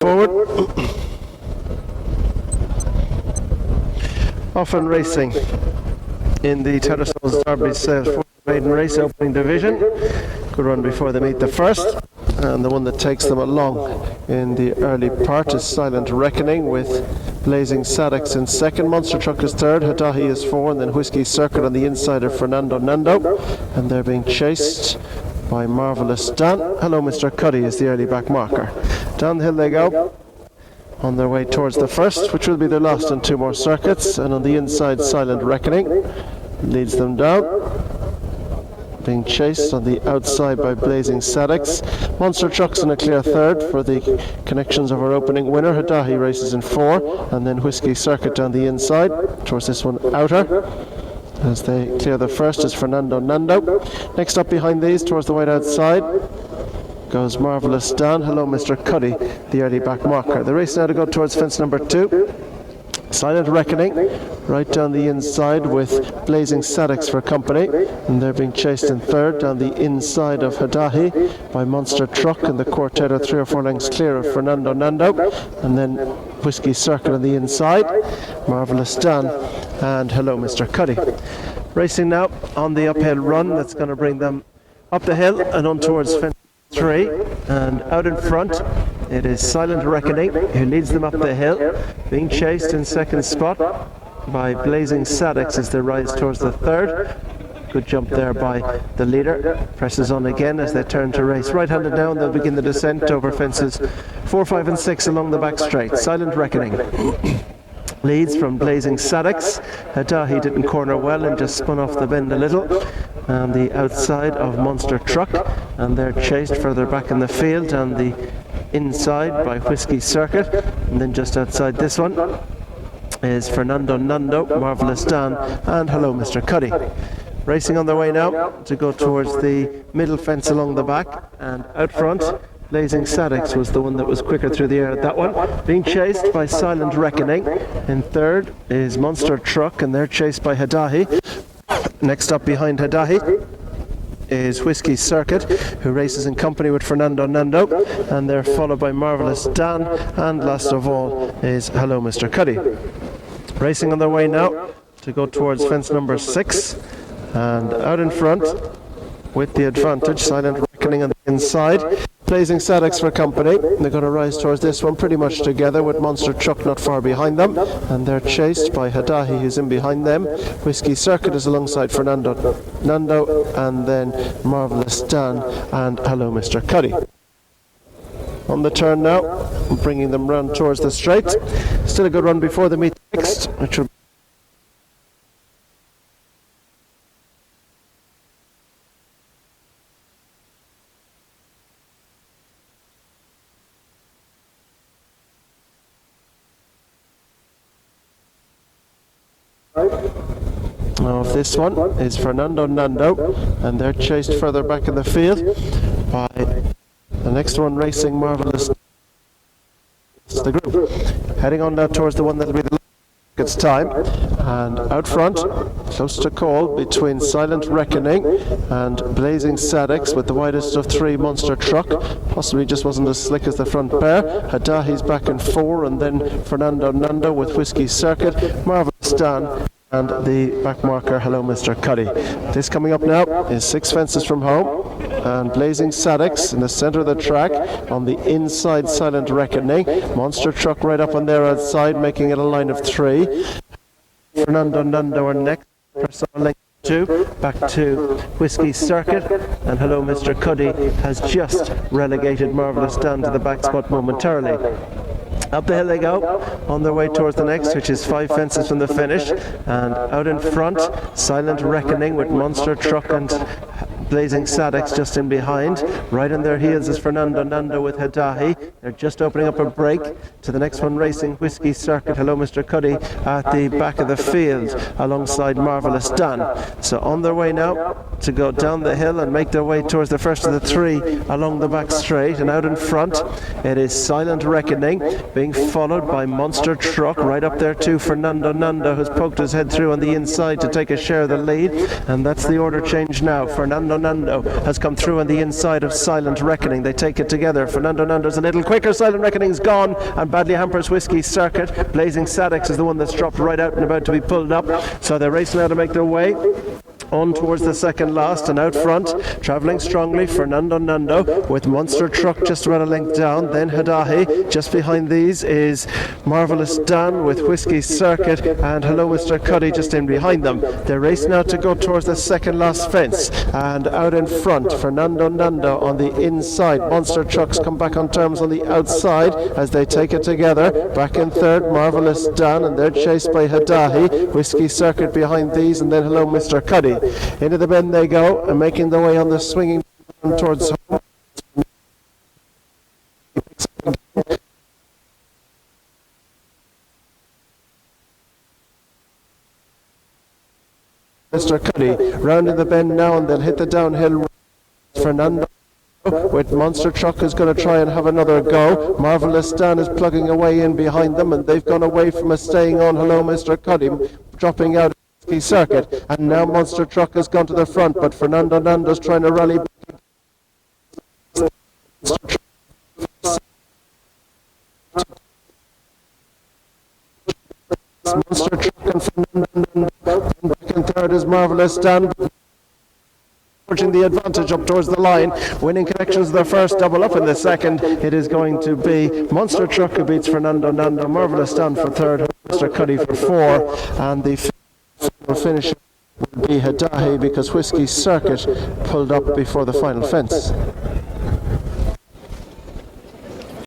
Forward. Often racing in the Tattersalls Derby Sales 4yo Maiden race opening division. Good run before they meet the first, and the one that takes them along in the early part is Silent Reckoning, with Blazing Sadix in second, Monster Truck is third, Hadahi is four, and then Whiskey Circuit on the inside of Fernando Nando, and they're being chased by Marvellous Dan. Hello Mr. Cuddy is the early back marker. Down the hill they go, on their way towards the first, which will be their last on two more circuits, and on the inside Silent Reckoning leads them down, being chased on the outside by Blazing Sadix. Monster Trucks in a clear third for the connections of our opening winner. Hadahi races in four, and then Whiskey Circuit down the inside towards this one outer. As they clear the first is Fernando Nando. Next up behind these towards the white outside goes Marvellous Dan. Hello Mr. Cuddy, the early back marker. The race now to go towards fence number 2. Silent Reckoning right down the inside with Blazing Sadix for company, and they're being chased in third down the inside of Hadahi by Monster Truck, and the quartet are 3 or 4 lengths clear of Fernando Nando, and then Whiskey Circle on the inside, Marvellous Dan and Hello Mr. Cuddy. Racing now on the uphill run that's going to bring them up the hill and on towards fence 3, and out in front it is Silent Reckoning who leads them up the hill, being chased in second spot by Blazing Sadix as they rise towards the third. Good jump there by the leader. Presses on again as they turn to race. Right-handed now, and they'll begin the descent over fences 4, 5 and 6 along the back straight. Silent Reckoning leads from Blazing Sadix. Hadahi didn't corner well and just spun off the bend a little. And the outside of Monster Truck, and they're chased further back in the field on the inside by Whiskey Circuit, and then just outside this one is Fernando Nando, Marvellous Dan and Hello Mr. Cuddy. Racing on their way now to go towards the middle fence along the back, and out front Blazing Sadix was the one that was quicker through the air at that one, being chased by Silent Reckoning. In third is Monster Truck, and they're chased by Hadahi. Next up behind Hadahi is Whiskey Circuit, who races in company with Fernando Nando, and they're followed by Marvellous Dan, and last of all is Hello Mr. Cuddy. Racing on their way now to go towards fence number 6, and out in front with the advantage, Silent Reckoning on the inside, Blazing Sadix for company. They're going to rise towards this one pretty much together with Monster Truck not far behind them, and they're chased by Hadahi who's in behind them. Whiskey Circuit is alongside Fernando Nando, and then Marvellous Dan and Hello Mr. Cuddy. On the turn now, bringing them round towards the straight. Still a good run before they meet next, which will of this one is Fernando Nando, and they're chased further back in the field by the next one racing Marvellous. The group heading on now towards the one that'll be the it's time, and out front, close to call between Silent Reckoning and Blazing Sadix, with the widest of 3 Monster Truck. Possibly just wasn't as slick as the front pair. Hadahi's back in 4, and then Fernando Nando with Whiskey Circuit, Marvellous Dan and the back marker Hello Mr. Cuddy. This coming up now is 6 fences from home, and Blazing Sadix in the centre of the track. On the inside, Silent Reckoning. Monster Truck right up on their outside, making it a line of 3. Fernando Nando are next. Press on length 2, back to Whiskey Circuit, and Hello Mr. Cuddy has just relegated Marvellous Dan to the back spot momentarily. Up the hill they go, on their way towards the next, which is 5 fences from the finish, and out in front, Silent Reckoning with Monster Truck and Blazing Sadix just in behind. Right on their heels is Fernando Nando with Hadahi. They're just opening up a break to the next one racing Whiskey Circuit, Hello Mr. Cuddy, at the back of the field alongside Marvellous Dan. So on their way now to go down the hill and make their way towards the first of the 3 along the back straight, and out in front it is Silent Reckoning being followed by Monster Truck. Right up there too, Fernando Nando, who's poked his head through on the inside to take a share of the lead, and that's the order change now. Fernando Nando has come through on the inside of Silent Reckoning. They take it together. Fernando Nando's a little quicker. Silent Reckoning's gone, and Badly Hamper's Whiskey Circuit. Blazing Sadex is the one that's dropped right out and about to be pulled up. So they're racing now to make their way on towards the second last, and out front, travelling strongly, Fernando Nando with Monster Truck just about a length down, then Hadahi. Just behind these is Marvellous Dan with Whiskey Circuit, and Hello Mr. Cuddy just in behind them. They're racing now to go towards the second last fence, and out in front, Fernando Nando on the inside. Monster Trucks come back on terms on the outside as they take it together. Back in third, Marvellous Dan, and they're chased by Hadahi. Whiskey Circuit behind these, and then Hello Mr. Cuddy. Into the bend they go, and making their way on the swinging towards home. Mr. Cuddy rounding the bend now, and they'll hit the downhill. Fernando with Monster Truck is going to try and have another go. Marvellous Dan is plugging away in behind them, and they've gone away from a staying on Hello Mr. Cuddy, dropping out Circuit, and now Monster Truck has gone to the front, but Fernando Nando's trying to rally back. Monster Truck and Fernando Nando, and back in third is Marvellous Dan, forging the advantage up towards the line. Winning Connections their first, double up in the second. It is going to be Monster Truck who beats Fernando Nando, Marvellous Dan for third, Mr. Cuddy for four, and the final finish will be Hadahi because Whiskey Circuit pulled up before the final fence.